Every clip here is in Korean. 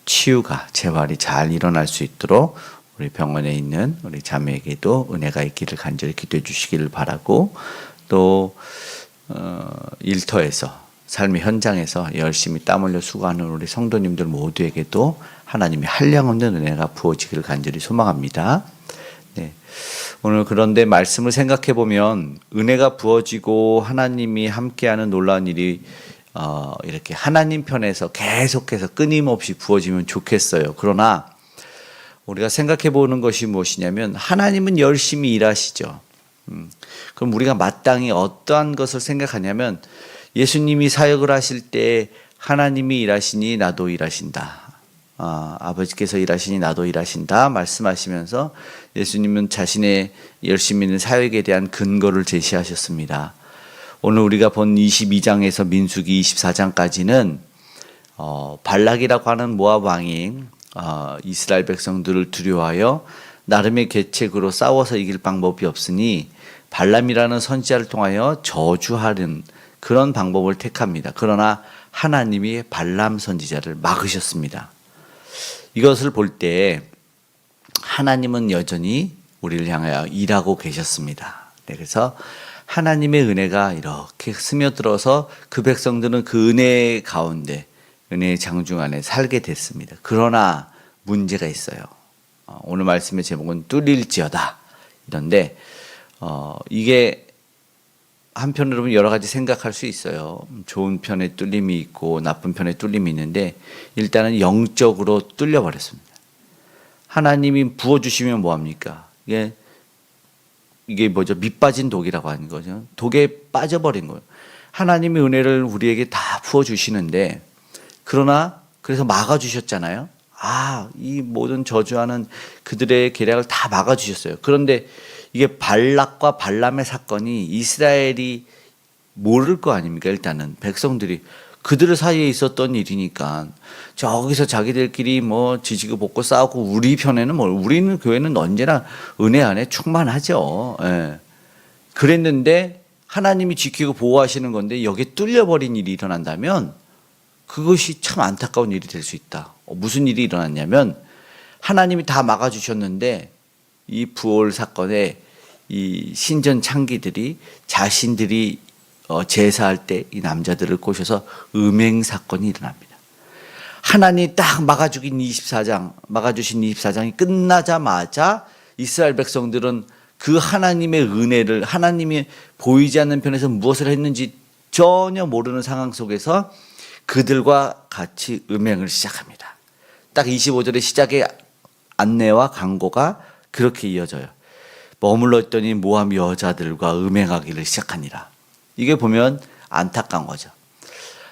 치유가 재활이 잘 일어날 수 있도록 우리 병원에 있는 우리 자매에게도 은혜가 있기를 간절히 기도해 주시기를 바라고, 또 일터에서 삶의 현장에서 열심히 땀 흘려 수고하는 우리 성도님들 모두에게도 하나님의 한량없는 은혜가 부어지기를 간절히 소망합니다. 네. 오늘 그런데 말씀을 생각해 보면 은혜가 부어지고 하나님이 함께하는 놀라운 일이 이렇게 하나님 편에서 계속해서 끊임없이 부어지면 좋겠어요. 그러나 우리가 생각해 보는 것이 무엇이냐면, 하나님은 열심히 일하시죠. 그럼 우리가 마땅히 어떠한 것을 생각하냐면, 예수님이 사역을 하실 때 하나님이 일하시니 나도 일하신다. 아버지께서 일하시니 나도 일하신다 말씀하시면서 예수님은 자신의 열심히 있는 사역에 대한 근거를 제시하셨습니다. 오늘 우리가 본 22장에서 민수기 24장까지는 발락이라고 하는 모압 왕이 이스라엘 백성들을 두려워하여 나름의 계책으로 싸워서 이길 방법이 없으니 발람이라는 선지자를 통하여 저주하는 그런 방법을 택합니다. 그러나 하나님이 발람 선지자를 막으셨습니다. 이것을 볼 때 하나님은 여전히 우리를 향하여 일하고 계셨습니다. 그래서 하나님의 은혜가 이렇게 스며들어서 그 백성들은 그 은혜 가운데, 은혜의 장중 안에 살게 됐습니다. 그러나 문제가 있어요. 오늘 말씀의 제목은 뚫릴지어다 이런데, 이게 한편으로 보면 여러 가지 생각할 수 있어요. 좋은 편에 뚫림이 있고 나쁜 편에 뚫림이 있는데, 일단은 영적으로 뚫려버렸습니다. 하나님이 부어주시면 뭐합니까? 이게 뭐죠? 밑 빠진 독이라고 하는 거죠. 독에 빠져버린 거예요. 하나님의 은혜를 우리에게 다 부어주시는데, 그러나 그래서 막아주셨잖아요. 이 모든 저주하는 그들의 계략을 다 막아주셨어요. 그런데 이게 발락과 발람의 사건이 이스라엘이 모를 거 아닙니까? 일단은 백성들이 그들 사이에 있었던 일이니까 저기서 자기들끼리 뭐 지지고 볶고 싸우고, 우리 편에는 우리는 교회는 언제나 은혜 안에 충만하죠. 예. 그랬는데 하나님이 지키고 보호하시는 건데 여기에 뚫려버린 일이 일어난다면 그것이 참 안타까운 일이 될 수 있다. 무슨 일이 일어났냐면, 하나님이 다 막아주셨는데 이 부올 사건에 이 신전 창기들이 자신들이 제사할 때 이 남자들을 꼬셔서 음행 사건이 일어납니다. 하나님이 딱 막아주신 24장이 끝나자마자 이스라엘 백성들은 그 하나님의 은혜를, 하나님이 보이지 않는 편에서 무엇을 했는지 전혀 모르는 상황 속에서 그들과 같이 음행을 시작합니다. 딱 25절의 시작의 안내와 강고가 그렇게 이어져요. 머물러 있더니 모압 여자들과 음행하기를 시작하니라. 이게 보면 안타까운 거죠.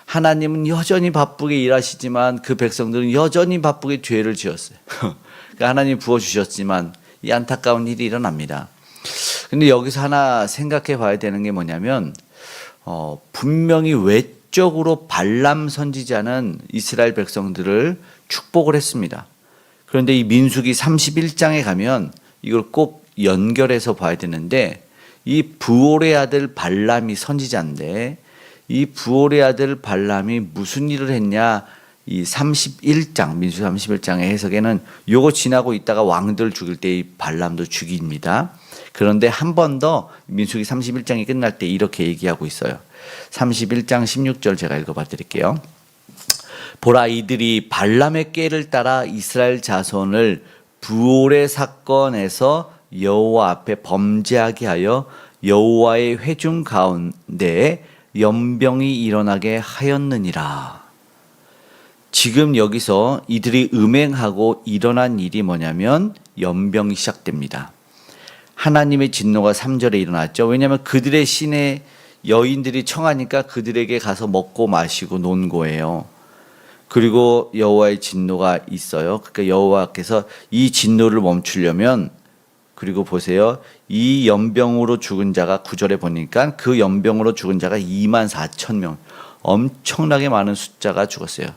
하나님은 여전히 바쁘게 일하시지만 그 백성들은 여전히 바쁘게 죄를 지었어요. 그러니까 하나님이 부어주셨지만 이 안타까운 일이 일어납니다. 근데 여기서 하나 생각해 봐야 되는 게 뭐냐면, 분명히 외적으로 발람 선지자는 이스라엘 백성들을 축복을 했습니다. 그런데 이 민수기 31장에 가면 이걸 꼭 연결해서 봐야 되는데, 이 부올의 아들 발람이 선지자인데, 이 부올의 아들 발람이 무슨 일을 했냐, 이 31장 민수 31장의 해석에는 요거 지나고 있다가 왕들 죽일 때 이 발람도 죽입니다. 그런데 한 번 더 민수기 31장이 끝날 때 이렇게 얘기하고 있어요. 31장 16절 제가 읽어봐 드릴게요. 보라, 이들이 발람의 꾀를 따라 이스라엘 자손을 부올의 사건에서 여호와 앞에 범죄하게 하여 여호와의 회중 가운데 연병이 일어나게 하였느니라. 지금 여기서 이들이 음행하고 일어난 일이 뭐냐면 연병이 시작됩니다. 하나님의 진노가 3절에 일어났죠. 왜냐하면 그들의 신의 여인들이 청하니까 그들에게 가서 먹고 마시고 논 거예요. 그리고 여호와의 진노가 있어요. 그러니까 여호와께서 이 진노를 멈추려면, 그리고 보세요. 이 연병으로 죽은 자가 9절에 보니까 그 연병으로 죽은 자가 24,000명. 엄청나게 많은 숫자가 죽었어요.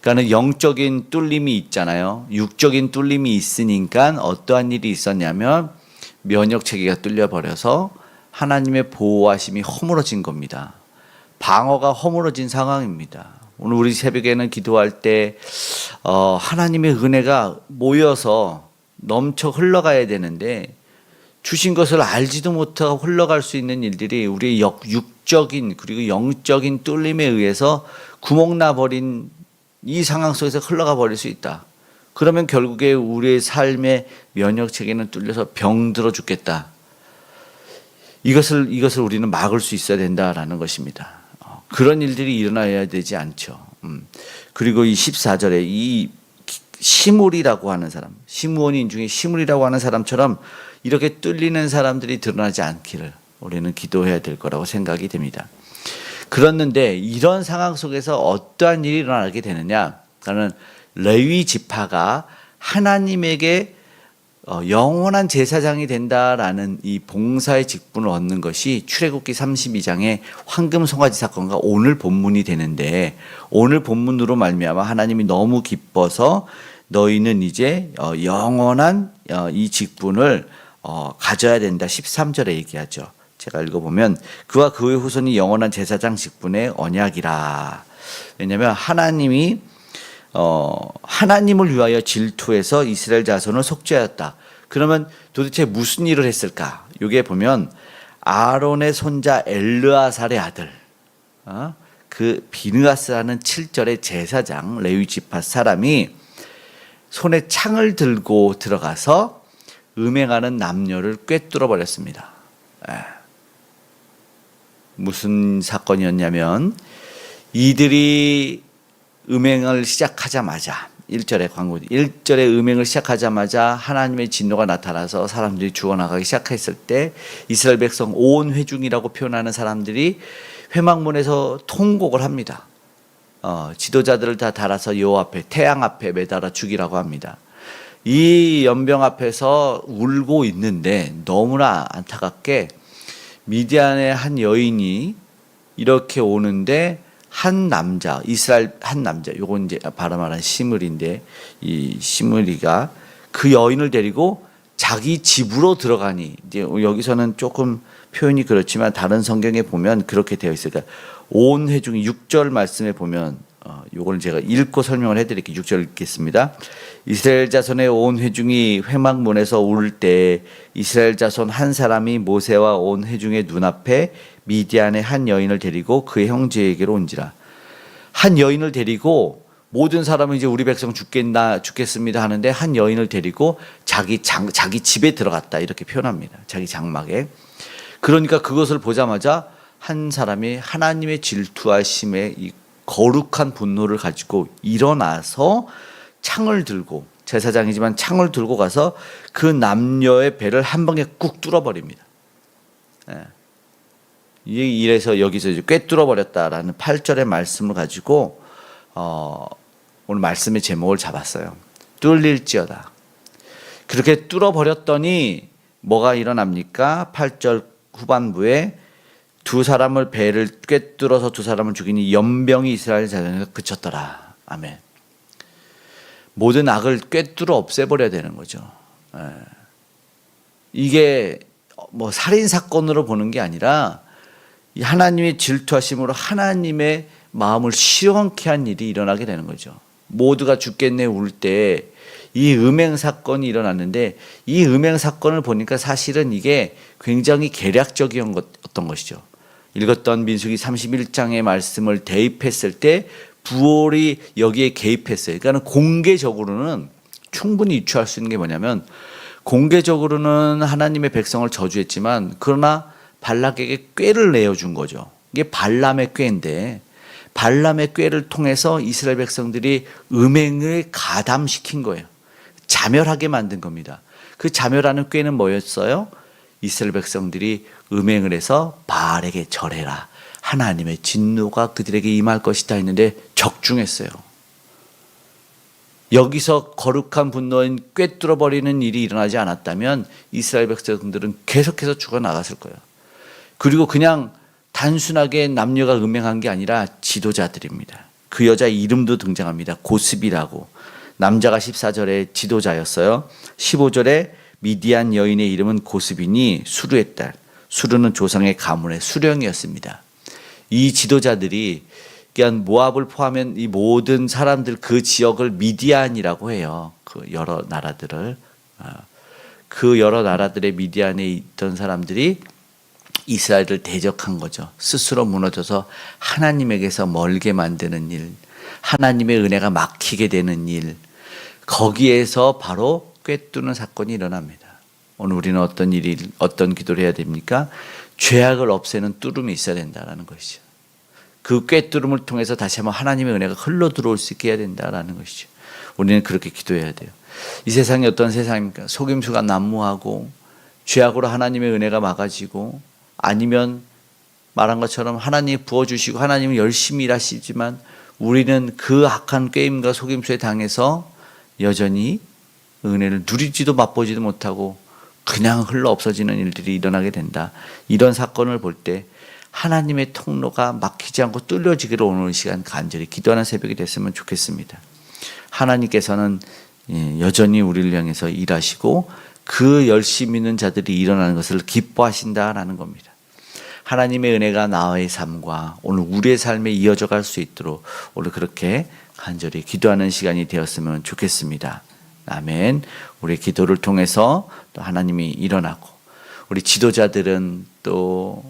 그러니까 영적인 뚫림이 있잖아요. 육적인 뚫림이 있으니까 어떠한 일이 있었냐면, 면역 체계가 뚫려버려서 하나님의 보호하심이 허물어진 겁니다. 방어가 허물어진 상황입니다. 오늘 우리 새벽에는 기도할 때 하나님의 은혜가 모여서 넘쳐 흘러가야 되는데 주신 것을 알지도 못하고 흘러갈 수 있는 일들이 우리의 육적인 그리고 영적인 뚫림에 의해서 구멍 나버린 이 상황 속에서 흘러가 버릴 수 있다. 그러면 결국에 우리의 삶의 면역 체계는 뚫려서 병들어 죽겠다. 이것을 우리는 막을 수 있어야 된다라는 것입니다. 그런 일들이 일어나야 되지 않죠. 그리고 이 14절에 이 시므리라고 하는 사람, 시므온인 중에 시므리라고 하는 사람처럼 이렇게 뚫리는 사람들이 드러나지 않기를 우리는 기도해야 될 거라고 생각이 됩니다. 그렇는데 이런 상황 속에서 어떠한 일이 일어나게 되느냐? 그러니까 레위 지파가 하나님에게 영원한 제사장이 된다라는 이 봉사의 직분을 얻는 것이 출애굽기 32장의 황금 송아지 사건과 오늘 본문이 되는데, 오늘 본문으로 말미암아 하나님이 너무 기뻐서 너희는 이제 영원한 이 직분을 가져야 된다. 13절에 얘기하죠. 제가 읽어보면 그와 그의 후손이 영원한 제사장 직분의 언약이라. 왜냐하면 하나님이 하나님을 위하여 질투해서 이스라엘 자손을 속죄하였다. 그러면 도대체 무슨 일을 했을까? 여기에 보면 아론의 손자 엘르아살의 아들, 그 비느하스라는 7절의 제사장 레위 지파 사람이 손에 창을 들고 들어가서 음행하는 남녀를 꿰뚫어 버렸습니다. 무슨 사건이었냐면 이들이 음행을 시작하자마자 1절에 음행을 시작하자마자 하나님의 진노가 나타나서 사람들이 죽어나가기 시작했을 때 이스라엘 백성 온 회중이라고 표현하는 사람들이 회막문에서 통곡을 합니다. 지도자들을 다 달아서 여호와 앞에 태양 앞에 매달아 죽이라고 합니다. 이 연병 앞에서 울고 있는데 너무나 안타깝게 미디안의 한 여인이 이렇게 오는데 한 남자, 이스라엘 한 남자, 요건 이제 바로 말한 시므리인데 이 시므리가 그 여인을 데리고 자기 집으로 들어가니, 이제 여기서는 조금 표현이 그렇지만 다른 성경에 보면 그렇게 되어 있어요. 그러니까 온 회중이 6절 말씀에 보면 요걸 제가 읽고 설명을 해드릴게요. 6절 읽겠습니다. 이스라엘 자손의 온 회중이 회막문에서 울 때 이스라엘 자손 한 사람이 모세와 온 회중의 눈앞에 미디안의 한 여인을 데리고 그의 형제에게로 온지라. 한 여인을 데리고 모든 사람은 이제 우리 백성 죽겠습니다 하는데 한 여인을 데리고 자기 집에 들어갔다 이렇게 표현합니다. 자기 장막에. 그러니까 그것을 보자마자 한 사람이 하나님의 질투하심에 이 거룩한 분노를 가지고 일어나서 창을 들고, 제사장이지만 창을 들고 가서 그 남녀의 배를 한 방에 꾹 뚫어버립니다. 이래서 여기서 이제 꿰뚫어 버렸다라는 8절의 말씀을 가지고 오늘 말씀의 제목을 잡았어요. 뚫릴지어다. 그렇게 뚫어 버렸더니 뭐가 일어납니까? 8절 후반부에 두 사람을 배를 꿰뚫어서 두 사람을 죽이니 연병이 이스라엘 자손에서 그쳤더라. 아멘. 모든 악을 꿰뚫어 없애버려야 되는 거죠. 이게 뭐 살인 사건으로 보는 게 아니라 하나님의 질투하심으로 하나님의 마음을 시원케 한 일이 일어나게 되는 거죠. 모두가 죽겠네 울 때 이 음행 사건이 일어났는데, 이 음행 사건을 보니까 사실은 이게 굉장히 계략적이었던 것이죠. 읽었던 민수기 31장의 말씀을 대입했을 때 부올이 여기에 개입했어요. 그러니까 공개적으로는 충분히 유추할 수 있는 게 뭐냐면, 공개적으로는 하나님의 백성을 저주했지만 그러나 발락에게 꾀를 내어준 거죠. 이게 발람의 꾀인데, 발람의 꾀를 통해서 이스라엘 백성들이 음행을 가담시킨 거예요. 자멸하게 만든 겁니다. 그 자멸하는 꾀는 뭐였어요? 이스라엘 백성들이 음행을 해서 바알에게 절해라, 하나님의 진노가 그들에게 임할 것이다 했는데 적중했어요. 여기서 거룩한 분노인 꿰뚫어버리는 일이 일어나지 않았다면 이스라엘 백성들은 계속해서 죽어나갔을 거예요. 그리고 그냥 단순하게 남녀가 음행한 게 아니라 지도자들입니다. 그 여자 이름도 등장합니다. 고스비라고. 남자가 14절에 지도자였어요. 15절에 미디안 여인의 이름은 고스비니 수르의 딸. 수르는 조상의 가문의 수령이었습니다. 이 지도자들이 그러니까 모압을 포함한 이 모든 사람들 그 지역을 미디안이라고 해요. 그 여러 나라들을. 그 여러 나라들의 미디안에 있던 사람들이 이스라엘을 대적한 거죠. 스스로 무너져서 하나님에게서 멀게 만드는 일, 하나님의 은혜가 막히게 되는 일, 거기에서 바로 꿰뚫는 사건이 일어납니다. 오늘 우리는 어떤 기도를 해야 됩니까? 죄악을 없애는 뚫음이 있어야 된다는 것이죠. 그 꿰뚫음을 통해서 다시 한번 하나님의 은혜가 흘러 들어올 수 있게 해야 된다는 것이죠. 우리는 그렇게 기도해야 돼요. 이 세상이 어떤 세상입니까? 속임수가 난무하고 죄악으로 하나님의 은혜가 막아지고, 아니면 말한 것처럼 하나님이 부어주시고 하나님은 열심히 일하시지만 우리는 그 악한 꾀임과 속임수에 당해서 여전히 은혜를 누리지도 맛보지도 못하고 그냥 흘러 없어지는 일들이 일어나게 된다. 이런 사건을 볼 때 하나님의 통로가 막히지 않고 뚫려지기를 오늘 시간 간절히 기도하는 새벽이 됐으면 좋겠습니다. 하나님께서는 여전히 우리를 향해서 일하시고 그 열심히 있는 자들이 일어나는 것을 기뻐하신다라는 겁니다. 하나님의 은혜가 나의 삶과 오늘 우리의 삶에 이어져 갈 수 있도록 오늘 그렇게 간절히 기도하는 시간이 되었으면 좋겠습니다. 아멘. 우리 기도를 통해서 또 하나님이 일어나고, 우리 지도자들은 또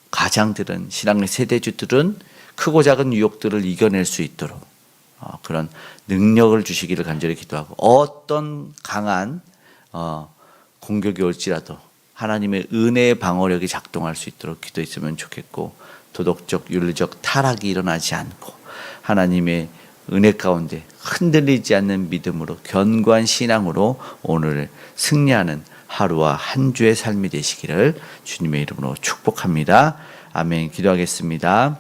가장들은, 신앙의 세대주들은 크고 작은 유혹들을 이겨낼 수 있도록 그런 능력을 주시기를 간절히 기도하고, 어떤 강한 공격이 올지라도 하나님의 은혜의 방어력이 작동할 수 있도록 기도했으면 좋겠고, 도덕적 윤리적 타락이 일어나지 않고 하나님의 은혜 가운데 흔들리지 않는 믿음으로 견고한 신앙으로 오늘 승리하는 하루와 한 주의 삶이 되시기를 주님의 이름으로 축복합니다. 아멘. 기도하겠습니다.